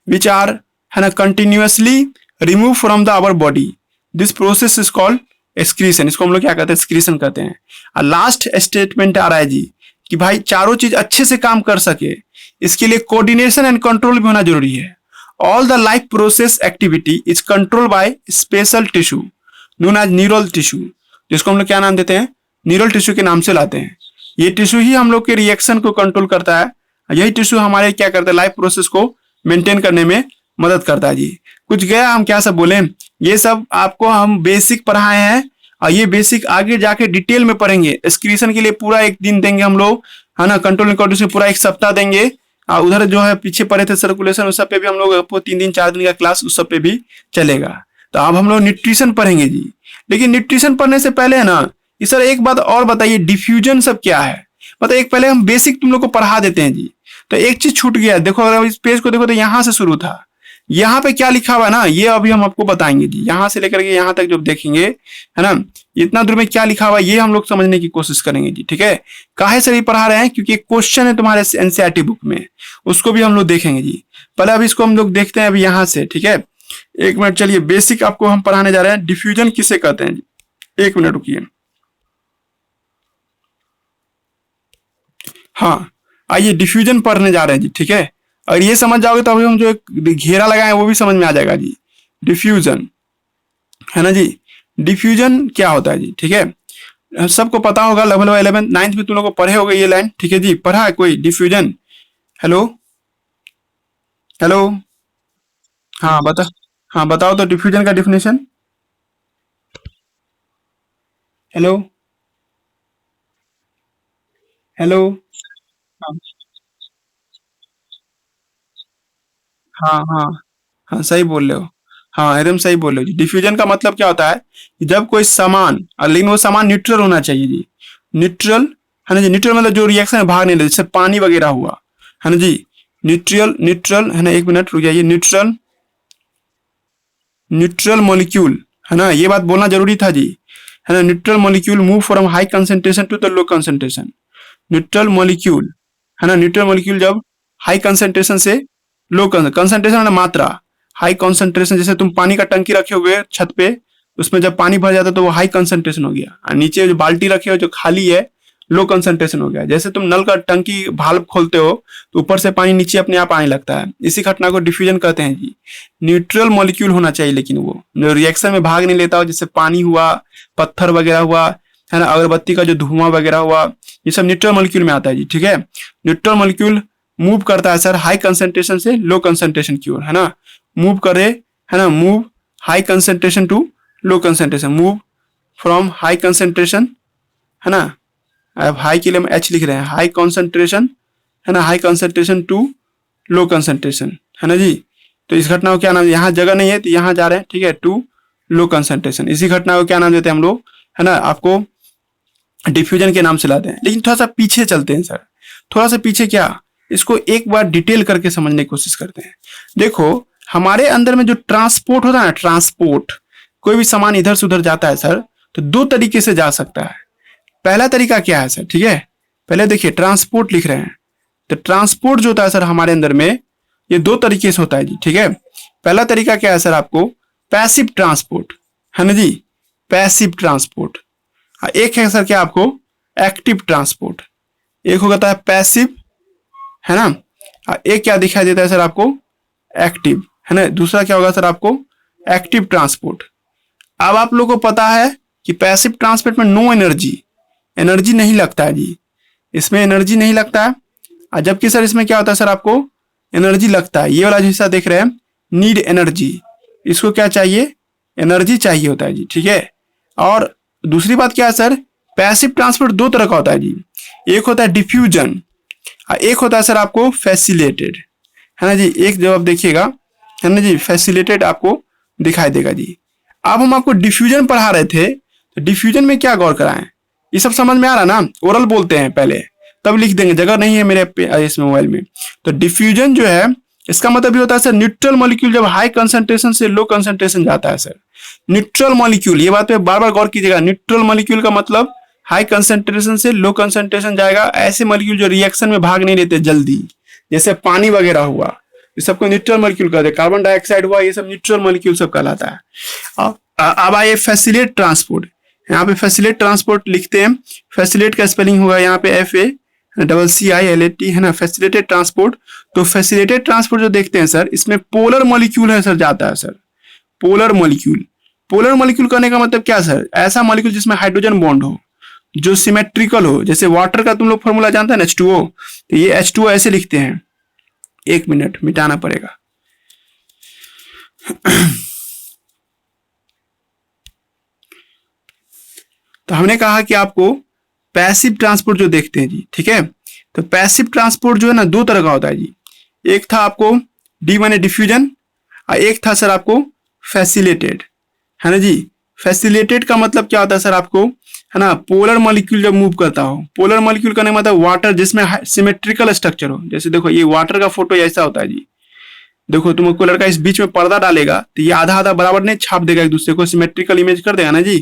विच आर, है ना, continuously remove from the our body. This process is called excretion. इसको हम लोग क्या कहते हैं? एक्सक्रीशन कहते हैं। और लास्ट स्टेटमेंट आ रहा है जी कि भाई चारों चीज अच्छे से काम कर सके, इसके लिए कोऑर्डिनेशन एंड कंट्रोल भी होना जरूरी है। All the life process activity is control by special tissue known as neural tissue, जिसको हम लोग क्या नाम देते हैं? न्यूरल टिश्यू के नाम से लाते हैं। ये टिश्यू ही हम लोग के रिएक्शन को कंट्रोल करता है। यही टिश्यू हमारे क्या करता है? लाइफ प्रोसेस को मेंटेन करने में मदद करता है जी। कुछ गया हम क्या सब बोले, ये सब आपको हम बेसिक पढ़ाए हैं, और ये बेसिक आगे जाके डिटेल में पढ़ेंगे। एक्सक्रीशन के लिए पूरा 1 दिन देंगे हम लोग, है ना, कंट्रोल कोऑर्डिनेशन पूरा 1 सप्ताह देंगे। और उधर जो है पीछे पढ़े थे सर्कुलेशन, उस सब पे भी हम लोग आपको 3 दिन 4 दिन का क्लास उस सब पे भी चलेगा। तो अब हम लोग न्यूट्रिशन पढ़ेंगे जी। लेकिन न्यूट्रिशन पढ़ने से पहले है ना, ये सर एक बात और बताइए, डिफ्यूजन सब क्या है? मतलब एक पहले हम बेसिक तुम लोग को पढ़ा देते हैं जी। तो एक चीज छूट गया, देखो अगर इस पेज को देखो तो यहाँ से शुरू था, यहाँ पे क्या लिखा हुआ है ना, ये अभी हम आपको बताएंगे जी। यहाँ से लेकर के यहाँ तक जब देखेंगे, है ना, इतना दूर में क्या लिखा हुआ है ये हम लोग समझने की कोशिश करेंगे जी, ठीक है। काहे से भी पढ़ा रहे हैं? क्योंकि एक क्वेश्चन है तुम्हारे एनसीईआरटी बुक में, उसको भी हम लोग देखेंगे जी। पहले अभी इसको हम लोग देखते हैं अभी यहाँ से, ठीक है। 1 मिनट, चलिए बेसिक आपको हम पढ़ाने जा रहे हैं। डिफ्यूजन किसे कहते हैं जी? 1 मिनट रुकिए। हाँ, आइए डिफ्यूजन पढ़ने जा रहे हैं जी, ठीक है। और ये समझ जाओगे तो अभी हम जो एक घेरा लगाए वो भी समझ में आ जाएगा जी। डिफ्यूजन, है ना जी। डिफ्यूजन क्या होता है जी, ठीक है। सबको पता होगा, लगभग 11th 9th में तुम लोग को पढ़े होगे ये लाइन, ठीक है जी। पढ़ा है कोई डिफ्यूजन? हेलो हेलो, हाँ बता, हाँ बताओ तो डिफ्यूजन का डिफिनेशन। हेलो हेलो, हाँ हाँ हाँ हाँ, सही बोल रहे हो। हाँ एकदम सही बोल रहे हो जी। डिफ्यूजन का मतलब क्या होता है कि जब कोई सामान, लेकिन वो सामान न्यूट्रल होना चाहिए जी। न्यूट्रल, है ना जी। न्यूट्रल मतलब जो रिएक्शन में भाग नहीं ले, जैसे पानी वगैरह हुआ, है ना जी। न्यूट्रल, न्यूट्रल, है ना, 1 मिनट रुक जाइए। न्यूट्रल, न्यूट्रल मॉलिक्यूल, है ना, ये बात बोलना जरूरी था जी, है ना। Neutral molecule move from high concentration to the low concentration. Neutral molecule, है ना, न्यूट्रल मॉलिक्यूल जब हाई कंसेंट्रेशन से लो कंसेंट्रेशन, मतलब मात्रा, हाई कंसेंट्रेशन, जैसे तुम पानी का टंकी रखे हुए छत पे, उसमें जब पानी भर जाता है तो वो हाई कंसेंट्रेशन हो गया, और नीचे जो बाल्टी रखे हो जो खाली है लो कंसेंट्रेशन हो गया। जैसे तुम नल का टंकी भाल्व खोलते हो तो ऊपर से पानी नीचे अपने आप आने लगता है, इसी घटना को डिफ्यूजन कहते हैं जी। न्यूट्रल मॉलिक्यूल होना चाहिए, लेकिन वो जो रिएक्शन में भाग नहीं लेता हो, जैसे पानी हुआ, पत्थर वगैरह हुआ, है ना, अगरबत्ती का जो धुआं वगैरह हुआ, ये सब न्यूट्रल मॉलिक्यूल में आता है जी, ठीक है। न्यूट्रल मॉलिक्यूल मूव करता है सर हाई कंसेंट्रेशन से लो कंसेंट्रेशन की ओर, है ना, मूव करे, है ना, move high concentration to low concentration, move from high concentration, है ना। अब हाई के लिए हम एच लिख रहे हैं, हाई कंसेंट्रेशन, है ना, high concentration to low concentration, है ना जी। तो इस घटना को क्या नाम, यहाँ जगह नहीं है तो यहाँ जा रहे हैं, ठीक है, टू लो कंसेंट्रेशन। इसी घटना को क्या नाम देते हैं हम लोग, है ना, आपको डिफ्यूजन के नाम से लाते हैं। लेकिन थोड़ा सा पीछे चलते हैं सर, थोड़ा सा पीछे, क्या इसको एक बार डिटेल करके समझने की कोशिश करते हैं। देखो हमारे अंदर में जो ट्रांसपोर्ट होता है ना, ट्रांसपोर्ट, कोई भी सामान इधर से उधर जाता है सर, तो 2 तरीके से जा सकता है। पहला तरीका क्या है सर, ठीक है, पहले देखिए ट्रांसपोर्ट लिख रहे हैं। तो ट्रांसपोर्ट जो होता है सर हमारे अंदर में ये दो तरीके से होता है जी, ठीक है। पहला तरीका क्या है सर, आपको पैसिव ट्रांसपोर्ट, है ना जी, पैसिव ट्रांसपोर्ट। एक है सर क्या आपको एक्टिव ट्रांसपोर्ट। एक होता है पैसिव, है ना, एक क्या दिखाई देता है सर आपको एक्टिव, है ना। दूसरा क्या होगा सर आपको एक्टिव ट्रांसपोर्ट। अब आप लोगों को पता है कि पैसिव ट्रांसपोर्ट में नो एनर्जी, एनर्जी नहीं लगता है जी, इसमें एनर्जी नहीं लगता है। जबकि सर इसमें क्या होता है सर आपको एनर्जी लगता है। ये वाला हिस्सा देख रहे हैं नीड एनर्जी, इसको क्या चाहिए एनर्जी चाहिए होता है जी, ठीक है। और दूसरी बात क्या है सर, पैसिव ट्रांसपोर्ट दो तरह का होता है जी, एक होता है डिफ्यूजन और एक होता है सर आपको फैसिलिटेड, है ना जी। एक जब आप देखिएगा, है ना जी, फैसिलिटेड आपको दिखाई देगा जी। अब हम आपको डिफ्यूजन पढ़ा रहे थे, तो डिफ्यूजन में क्या गौर कराएं, ये सब समझ में आ रहा ना, ओरल बोलते हैं पहले तब लिख देंगे, जगह नहीं है मेरे इस मोबाइल में। तो डिफ्यूजन जो है इसका मतलब ये होता है सर न्यूट्रल मॉलिक्यूल जब हाई कंसंट्रेशन से लो कंसंट्रेशन जाता है सर, न्यूट्रल मॉलिक्यूल, ये बात पे बार बार गौर कीजिएगा, न्यूट्रल मॉलिक्यूल का मतलब हाई कंसंट्रेशन से लो कंसंट्रेशन जाएगा। ऐसे मॉलिक्यूल जो रिएक्शन में भाग नहीं लेते जल्दी, जैसे पानी वगैरह हुआ, ये सबको न्यूट्रल मॉलिक्यूल कहते हैं। कार्बन डाइऑक्साइड हुआ, ये सब न्यूट्रल मॉलिक्यूल सब कहलाता है। अब आइए फैसिलिटेट ट्रांसपोर्ट, यहाँ पे फैसिलिटेट ट्रांसपोर्ट लिखते हैं, फैसिलिटेट का स्पेलिंग होगा यहाँ पे FACCILAT, है ना, फैसिलिटेट ट्रांसपोर्ट। तो फैसिलिटेट ट्रांसपोर्ट जो देखते हैं सर, इसमें पोलर मॉलिक्यूल है सर जाता है sir, polar molecule. Polar molecule करने का मतलब क्या सर, ऐसा मॉलिक्यूल जिसमें हाइड्रोजन बॉन्ड हो, जो सिमेट्रिकल हो, जैसे वाटर का तुम लोग फॉर्मूला जानते हैं ना H2O, तो ये H2O ऐसे लिखते हैं, एक मिनट मिटाना पड़ेगा। तो हमने कहा कि आपको पैसिव ट्रांसपोर्ट जो देखते हैं जी, ठीक है। तो पैसिव ट्रांसपोर्ट जो है ना दो तरह का होता है जी, एक था आपको डी माने डिफ्यूजन और एक था सर आपको फैसिलिटेटेड, है ना जी। फैसिलिटेटेड का मतलब क्या होता है सर आपको, है ना, पोलर मॉलिक्यूल जब मूव करता हो, पोलर मॉलिक्यूल करने का मतलब वाटर जिसमें सिमेट्रिकल स्ट्रक्चर हो। जैसे देखो ये वाटर का फोटो ऐसा होता है जी, देखो तुमको लड़का इस बीच में पर्दा डालेगा तो ये आधा आधा बराबर नहीं छाप देगा एक दूसरे को, सिमेट्रिकल इमेज कर देगा ना जी।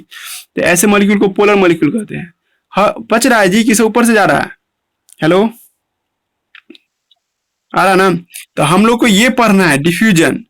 तो ऐसे मॉलिक्यूल को पोलर मॉलिक्यूल कहते हैं। हाँ बच रहा है जी, किसे ऊपर से जा रहा है, हेलो आ रहा ना। तो हम लोग को ये पढ़ना है डिफ्यूजन।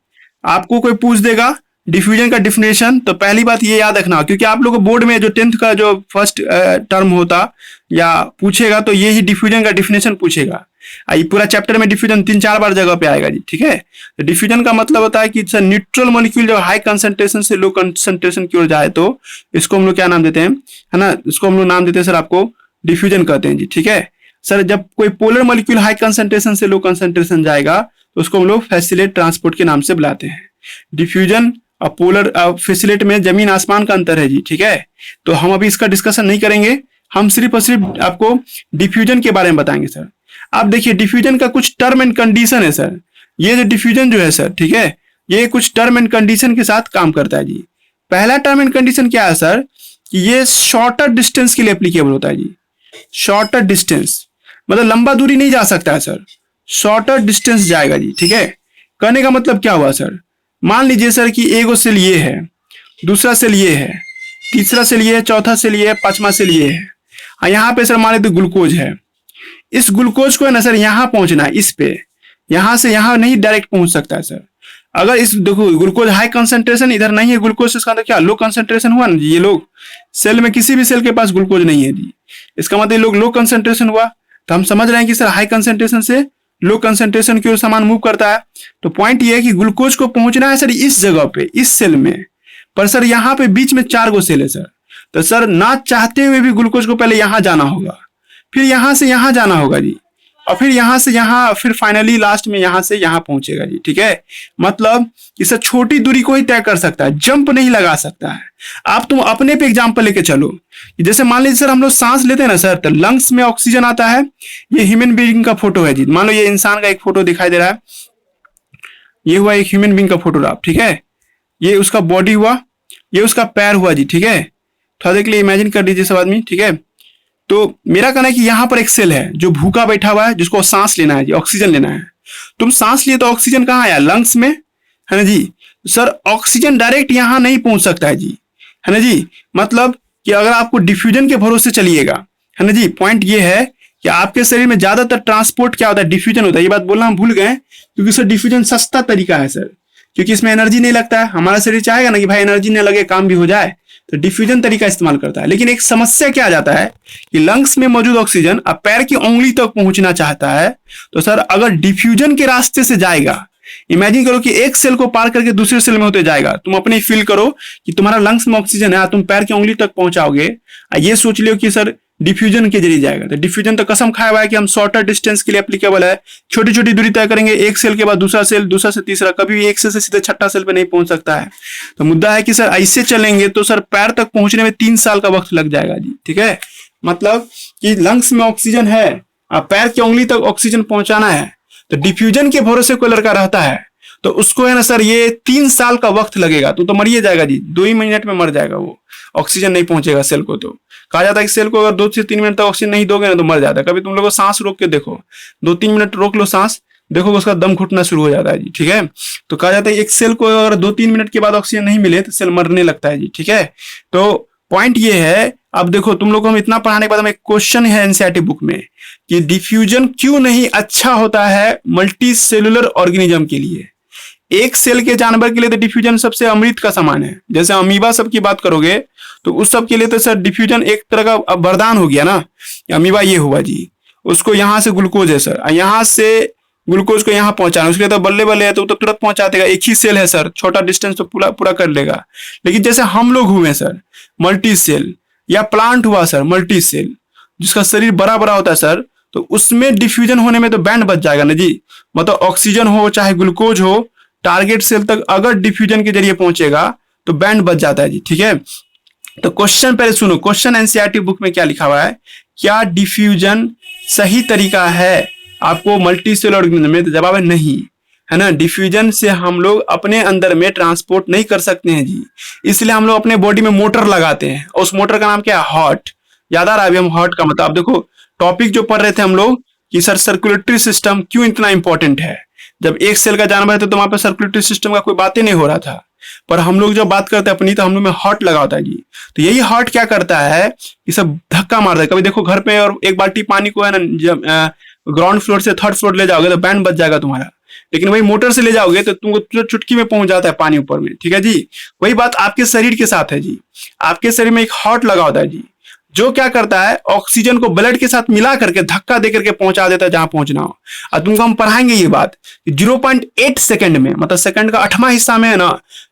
आपको कोई पूछ देगा डिफ्यूजन का डिफिनेशन, तो पहली बात ये याद रखना, क्योंकि आप लोग को बोर्ड में जो 10th का जो फर्स्ट टर्म होता या पूछेगा तो ये ही डिफ्यूजन का डिफिनेशन पूछेगा। ये पूरा चैप्टर में डिफ्यूजन 3-4 बार जगह पे आएगा जी, ठीक है। तो डिफ्यूजन का मतलब होता है कि न्यूट्रल मॉलिक्यूल जो हाई कंसंट्रेशन से लो कंसंट्रेशन की ओर जाए, तो इसको हम लोग क्या नाम देते हैं, है ना, इसको हम लोग नाम देते हैं सर आपको डिफ्यूजन कहते हैं जी, ठीक है सर। जब कोई पोलर मॉलिक्यूल हाई कंसंट्रेशन से लो कंसंट्रेशन जाएगा तो उसको हम लोग फैसिलिटेट ट्रांसपोर्ट के नाम से बुलाते हैं। डिफ्यूजन और पोलर फैसिलिटेट में जमीन आसमान का अंतर है जी, ठीक है। तो हम अभी इसका डिस्कशन नहीं करेंगे, हम सिर्फ और सिर्फ आपको डिफ्यूजन के बारे में बताएंगे सर। आप देखिए डिफ्यूजन का कुछ टर्म एंड कंडीशन है सर। ये जो डिफ्यूजन जो है सर, ठीक है, ये कुछ टर्म एंड कंडीशन के साथ काम करता है जी। पहला टर्म एंड कंडीशन क्या है सर, कि ये शॉर्टर डिस्टेंस के लिए एप्लीकेबल होता है जी। शॉर्टर डिस्टेंस मतलब लंबा दूरी नहीं जा सकता है सर, शॉर्टर डिस्टेंस जाएगा जी, ठीक है। कहने का मतलब क्या हुआ सर, मान लीजिए सर कि एगो सेल ये है, दूसरा सेल ये है, तीसरा सेल ये है, चौथा सेल ये है, पांचवा सेल ये है। यहाँ पे सर मान लीजिए ग्लूकोज है, इस ग्लूकोज को है ना सर यहाँ पहुंचना है, इस पे, यहाँ से यहाँ नहीं डायरेक्ट पहुंच सकता है सर। अगर इस देखो ग्लूकोज हाई कंसंट्रेशन इधर नहीं है, ग्लूकोज इसका मतलब क्या लो कंसंट्रेशन हुआ ना जी। ये लोग सेल में किसी भी सेल के पास ग्लूकोज नहीं है जी, इसका मतलब ये लोग लो कंसंट्रेशन हुआ। तो हम समझ रहे हैं कि सर हाई कंसंट्रेशन से लो कंसंट्रेशन की ओर सामान मूव करता है। तो पॉइंट ये है कि ग्लूकोज को पहुंचना है सर इस जगह पे, इस सेल में, पर सर यहाँ पे बीच में 4 गो सेल है सर। तो सर ना चाहते हुए भी ग्लूकोज को पहले यहाँ जाना होगा, फिर यहाँ से यहाँ जाना होगा जी, और फिर यहाँ से यहाँ, फिर फाइनली लास्ट में यहाँ से यहाँ पहुंचेगा जी, ठीक है। मतलब इसे छोटी दूरी को ही तय कर सकता है, जंप नहीं लगा सकता है। आप तुम अपने पे एग्जाम्पल लेके चलो, जैसे मान लीजिए सर हम लोग सांस लेते हैं ना सर, तो लंग्स में ऑक्सीजन आता है। ये ह्यूमन बीइंग का फोटो है जी, मान लो ये इंसान का एक फोटो दिखाई दे रहा है, ये हुआ एक ह्यूमन बीइंग का फोटोग्राफ, ठीक है। ये उसका बॉडी हुआ, ये उसका पैर हुआ जी, ठीक है। थोड़ा देर के लिए इमेजिन कर लीजिए सब आदमी, ठीक है। तो मेरा कहना है कि यहाँ पर एक सेल है जो भूखा बैठा हुआ है, जिसको सांस लेना है जी, ऑक्सीजन लेना है। तुम सांस लिए तो ऑक्सीजन कहाँ आया, लंग्स में, है ना जी। सर ऑक्सीजन डायरेक्ट यहाँ नहीं पहुंच सकता है जी, है ना जी। मतलब कि अगर आपको डिफ्यूजन के भरोसे चलिएगा, है ना जी, पॉइंट ये है कि आपके शरीर में ज्यादातर ट्रांसपोर्ट क्या होता है, डिफ्यूजन होता है। ये बात बोलना हम भूल गए, क्योंकि सर डिफ्यूजन सस्ता तरीका है सर, क्योंकि इसमें एनर्जी नहीं लगता है। हमारा शरीर चाहेगा ना कि भाई एनर्जी नहीं लगे, काम भी हो जाए, तो डिफ्यूजन तरीका इस्तेमाल करता है। लेकिन एक समस्या क्या आ जाता है कि लंग्स में मौजूद ऑक्सीजन अब पैर की उंगली तक पहुंचना चाहता है, तो सर अगर डिफ्यूजन के रास्ते से जाएगा, इमेजिन करो कि एक सेल को पार करके दूसरे सेल में होते जाएगा, तुम अपने फील करो कि तुम्हारा लंग्स में ऑक्सीजन है, तुम पैर की उंगली तक पहुंचाओगे, ये सोच लियो कि सर डिफ्यूजन के जरिए जाएगा। तो डिफ्यूजन तो कसम खाया हुआ है कि हम शॉर्टर डिस्टेंस के लिए एप्लीकेबल है, छोटी छोटी दूरी तय करेंगे, एक सेल के बाद दूसरा सेल, दूसरा से तीसरा, कभी एक सेल से सीधे छठा सेल पे नहीं पहुंच सकता है। तो मुद्दा है कि सर ऐसे चलेंगे तो सर पैर तक पहुंचने में 3 साल का वक्त लग जाएगा जी, ठीक है। मतलब कि लंग्स में ऑक्सीजन है, अब पैर की उंगली तक ऑक्सीजन पहुंचाना है, तो डिफ्यूजन के भरोसे कोई लड़का रहता है तो उसको है ना सर ये 3 साल का वक्त लगेगा, तो मर ही जाएगा जी, 2 ही मिनट में मर जाएगा वो, ऑक्सीजन नहीं पहुंचेगा सेल को। तो कहा जाता है कि सेल को अगर 2 से 3 मिनट तक ऑक्सीजन नहीं दोगे ना तो मर जाता है। कभी तुम लोगों सांस रोक के देखो, 2-3 मिनट रोक लो सांस, देखो उसका दम घुटना शुरू हो जाता है जी, ठीक है। तो कहा जाता है एक सेल को अगर 2-3 मिनट के बाद ऑक्सीजन नहीं मिले तो सेल मरने लगता है जी, ठीक है। तो पॉइंट ये है, अब देखो तुम लोग को हम इतना पढ़ाने के बाद हम एक क्वेश्चन है एनसीईआरटी बुक में कि डिफ्यूजन क्यों नहीं अच्छा होता है मल्टी सेलुलर ऑर्गेनिज्म के लिए। एक सेल के जानवर के लिए तो डिफ्यूजन सबसे अमृत का समान है। जैसे अमीबा सब की बात करोगे तो उस सब के लिए तो सर डिफ्यूजन एक तरह का वरदान हो गया ना। अमीबा ये हुआ जी, उसको यहाँ से ग्लूकोज है सर, यहाँ से ग्लूकोज को यहाँ पहुंचाना, उसके लिए तो बल्ले बल्ले है तो तुरंत पहुंचा देगा, एक ही सेल है सर, छोटा डिस्टेंस तो पूरा पूरा कर लेगा। लेकिन जैसे हम लोग हुए सर मल्टी सेल, या प्लांट हुआ सर मल्टी सेल, जिसका शरीर बड़ा बड़ा होता है सर, तो उसमें डिफ्यूजन होने में तो बैंड बच जाएगा ना जी। मतलब ऑक्सीजन हो चाहे ग्लूकोज हो, टारगेट सेल तक अगर डिफ्यूजन के जरिए पहुंचेगा तो बैंड बच जाता है जी, ठीक है। तो क्वेश्चन पहले सुनो, क्वेश्चन एनसीईआरटी बुक में क्या लिखा हुआ है, क्या डिफ्यूजन सही तरीका है आपको मल्टी सेल ऑर्गेनिज्म में? तो जवाब है नहीं, है ना। डिफ्यूजन से हम लोग अपने अंदर में ट्रांसपोर्ट नहीं कर सकते हैं जी, इसलिए हम लोग अपने बॉडी में मोटर लगाते हैं, और उस मोटर का नाम क्या है, हार्ट। याद आ रहा है अभी हम हार्ट का मतलब, देखो टॉपिक जो पढ़ रहे थे हम लोग कि सर सर्कुलेटरी सिस्टम क्यों इतना इंपॉर्टेंट है। जब एक सेल का जानवर है तो वहां पर सर्कुलेटरी सिस्टम का कोई बातें नहीं हो रहा था, पर हम लोग जब बात करते हैं अपनी तो हम लोग में हार्ट लगा होता है जी। तो यही हार्ट क्या करता है कि सब धक्का मारता है। कभी देखो घर पे और एक बाल्टी पानी को है ना जब ग्राउंड फ्लोर से 3rd फ्लोर ले जाओगे तो बैंड बच जाएगा तुम्हारा, लेकिन वही मोटर से ले जाओगे तो तुमको चुटकी में पहुंच जाता है पानी ऊपर में, ठीक है जी। वही बात आपके शरीर के साथ है जी, आपके शरीर में एक हार्ट लगा होता है जी, जो क्या करता है ऑक्सीजन को ब्लड के साथ मिला करके धक्का दे करके पहुंचा देता है जहां पहुंचना हो। और तुमको हम पढ़ाएंगे ये बात 0.8 सेकंड में, मतलब सेकंड का 8वां हिस्सा में है ना,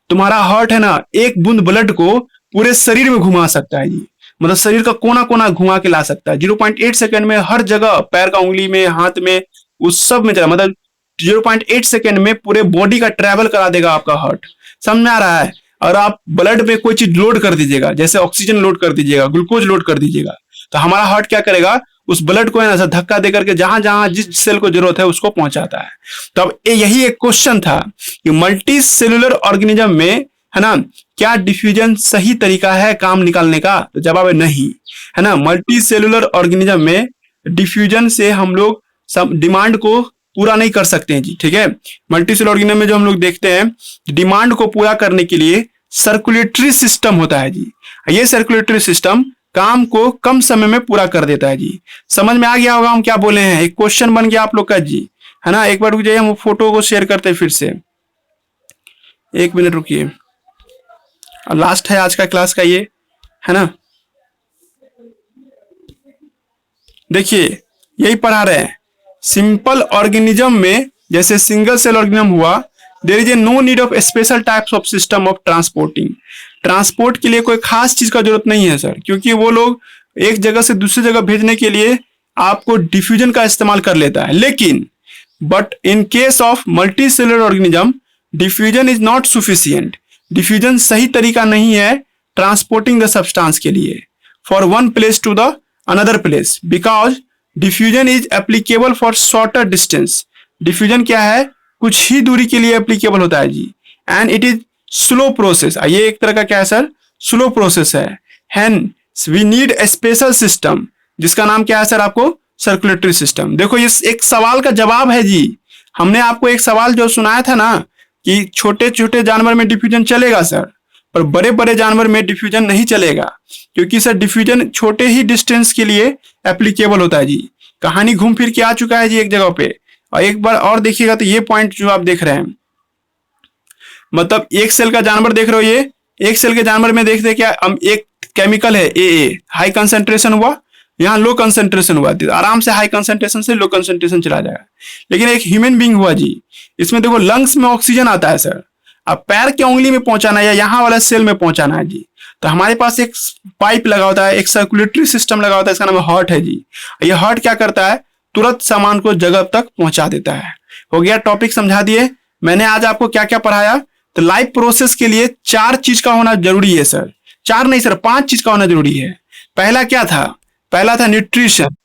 तुम्हारा हार्ट है ना एक बूंद ब्लड को पूरे शरीर में घुमा सकता है जी, मतलब शरीर का कोना कोना घुमा के ला सकता है 0.8 सेकंड में, हर जगह, पैर का उंगली में, हाथ में, उस सब में चला, मतलब 0.8 सेकंड में पूरे बॉडी का ट्रेवल करा देगा आपका हार्ट। समझ में आ रहा है। और आप ब्लड में कोई चीज लोड कर दीजिएगा, जैसे ऑक्सीजन लोड कर दीजिएगा, ग्लूकोज लोड कर दीजिएगा, तो हमारा हार्ट क्या करेगा, उस ब्लड को है ना धक्का दे करके जहां जहां जिस सेल को जरूरत है उसको पहुंचाता है। तो अब यही एक क्वेश्चन था कि मल्टी सेलुलर ऑर्गेनिज्म में है ना क्या डिफ्यूजन सही तरीका है काम निकालने का? तो जवाब है नहीं, है ना। मल्टी सेलुलर ऑर्गेनिज्म में डिफ्यूजन से हम लोग सब डिमांड को पूरा नहीं कर सकते हैं जी, ठीक है। मल्टी सेलुलर ऑर्गेनिज्म में जो हम लोग देखते हैं डिमांड को पूरा करने के लिए सर्कुलेटरी सिस्टम होता है जी। ये सर्कुलेटरी सिस्टम काम को कम समय में पूरा कर देता है जी। समझ में आ गया होगा हम क्या बोले हैं, एक क्वेश्चन बन गया आप लोग का जी, है ना। एक बार रुक जाइए, हम फोटो को शेयर करते हैं फिर से, 1 मिनट रुकिए। लास्ट है आज का क्लास का ये, है ना। देखिए यही पढ़ा रहे हैं, सिंपल ऑर्गेनिज्म में जैसे सिंगल सेल ऑर्गेनिज्म हुआ, there is a no need of special types of system of transporting. Transport के लिए कोई खास चीज का जरूरत नहीं है सर, क्योंकि वो लोग एक जगह से दूसरी जगह भेजने के लिए आपको डिफ्यूजन का इस्तेमाल कर लेता है। लेकिन but in case of multicellular organism diffusion is not sufficient. Diffusion सही तरीका नहीं है ट्रांसपोर्टिंग द सब्सटेंस के लिए for one place to the another place, because diffusion is applicable for shorter distance. Diffusion क्या है, कुछ ही दूरी के लिए एप्लीकेबल होता है जी, and it is slow process. ये एक तरह का क्या है सर, स्लो प्रोसेस है। Hence we need a special system, जिसका नाम क्या है सर आपको, सर्कुलेटरी सिस्टम। देखो ये एक सवाल का जवाब है जी। हमने आपको एक सवाल जो सुनाया था ना कि छोटे छोटे जानवर में डिफ्यूजन चलेगा सर, पर बड़े बड़े जानवर में डिफ्यूजन नहीं चलेगा, क्योंकि सर डिफ्यूजन छोटे ही डिस्टेंस के लिए एप्लीकेबल होता है जी। कहानी घूम फिर के आ चुका है जी एक जगह पे। और एक बार और देखिएगा तो ये पॉइंट जो आप देख रहे हैं, मतलब एक सेल का जानवर देख रहे हो, ये एक सेल के जानवर में देखते हैं क्या, हम एक केमिकल है ए, हाई कंसेंट्रेशन हुआ, यहाँ लो कंसेंट्रेशन हुआ, तो आराम से हाई कंसेंट्रेशन से लो कंसेंट्रेशन चला जाएगा। लेकिन एक ह्यूमन बींग हुआ जी, इसमें देखो लंग्स में ऑक्सीजन आता है सर, अब पैर की उंगली में पहुंचाना है या यहाँ वाला सेल में पहुंचाना है जी, तो हमारे पास एक पाइप लगा होता है, एक सर्कुलेटरी सिस्टम लगा होता है, इसका नाम हार्ट है जी। ये हार्ट क्या करता है, तुरंत सामान को जगह तक पहुंचा देता है। हो गया, टॉपिक समझा दिए। मैंने आज आपको क्या क्या पढ़ाया, तो लाइफ प्रोसेस के लिए 4 चीज का होना जरूरी है सर, 4 नहीं सर 5 चीज का होना जरूरी है। पहला क्या था, पहला था न्यूट्रिशन,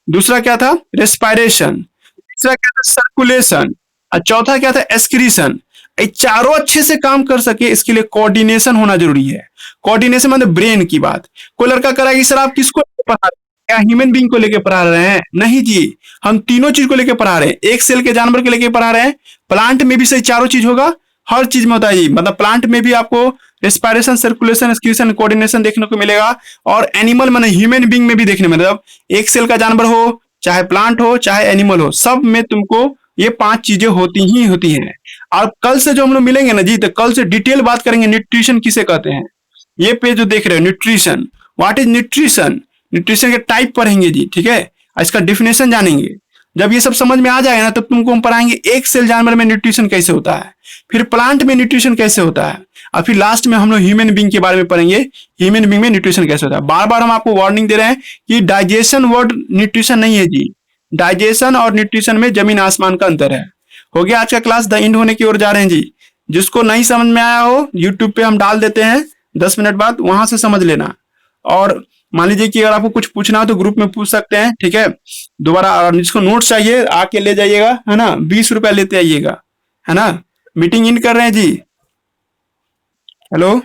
दूसरा क्या था रेस्पिरेशन, तीसरा क्या था सर्कुलेशन, और चौथा क्या था एक्सक्रीशन। ये चारों अच्छे से काम कर सके इसके लिए कोऑर्डिनेशन होना जरूरी है। कोऑर्डिनेशन मतलब ब्रेन की बात। कोई लड़का कराएगी सर आप किसको पढ़ा रहे हैं, क्या ह्यूमन बींग को लेके पढ़ा रहे हैं, नहीं जी, हम तीनों चीज को लेके पढ़ा रहे हैं, एक सेल के जानवर के लेके पढ़ा रहे हैं। प्लांट में भी सही चारों चीज होगा, हर चीज में होता है जी, मतलब प्लांट में भी आपको रेस्पिरेशन सर्कुलेशन एक्सक्रीशन कोऑर्डिनेशन देखने को मिलेगा, और एनिमल माने ह्यूमन बींग में भी देखने में, मतलब एक सेल का जानवर हो चाहे प्लांट हो चाहे एनिमल हो, सब में तुमको ये 5 चीजें होती ही होती हैं। और कल से जो हम लोग मिलेंगे ना जी, तो कल से डिटेल बात करेंगे न्यूट्रिशन किसे कहते हैं। ये पेज जो देख रहे हो nutrition, what is nutrition, nutrition के टाइप पढ़ेंगे जी, ठीक है, इसका डिफिनेशन जानेंगे। जब ये सब समझ में आ जाएगा ना, तब तुमको हम पढ़ाएंगे एक सेल जानवर में न्यूट्रिशन कैसे होता है, फिर प्लांट में न्यूट्रिशन कैसे होता है, और फिर लास्ट में हम लोग ह्यूमन बींग के बारे में पढ़ेंगे, ह्यूमन बींग में न्यूट्रिशन कैसे होता है। बार बार हम आपको वार्निंग दे रहे हैं कि डाइजेशन वर्ड न्यूट्रिशन नहीं है जी, डाइजेशन और न्यूट्रिशन में जमीन आसमान का अंतर है। हो गया आज का क्लास, द एंड होने की ओर जा रहे हैं जी। जिसको नहीं समझ में आया हो यूट्यूब पे हम डाल देते हैं 10 मिनट बाद, वहां से समझ लेना। और मान लीजिए कि अगर आपको कुछ पूछना हो तो ग्रुप में पूछ सकते हैं, ठीक है। दोबारा, और जिसको नोट्स चाहिए आके ले जाइएगा, है ना, 20 रुपया लेते आइएगा, है ना। मीटिंग इन कर रहे हैं जी। Hello,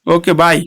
okay bye.